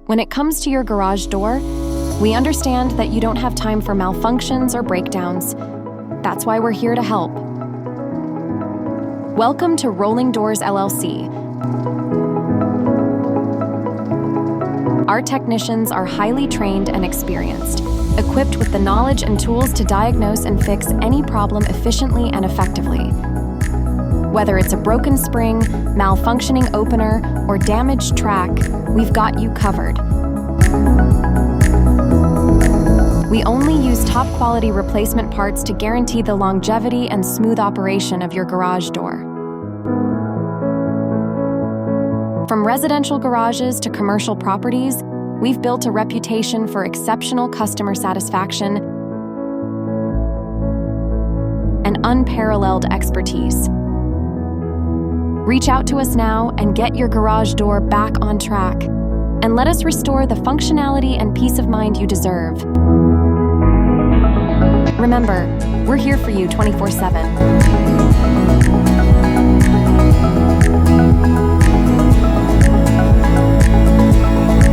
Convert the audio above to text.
When it comes to your garage door, we understand that you don't have time for malfunctions or breakdowns. That's why we're here to help. Welcome to Rolling Doors LLC. Our technicians are highly trained and experienced, equipped with the knowledge and tools to diagnose and fix any problem efficiently and effectively. Whether it's a broken spring, malfunctioning opener, or damaged track, we've got you covered. We only use top-quality replacement parts to guarantee the longevity and smooth operation of your garage door. From residential garages to commercial properties, we've built a reputation for exceptional customer satisfaction and unparalleled expertise. Reach out to us now and get your garage door back on track, and let us restore the functionality and peace of mind you deserve. Remember, we're here for you 24/7.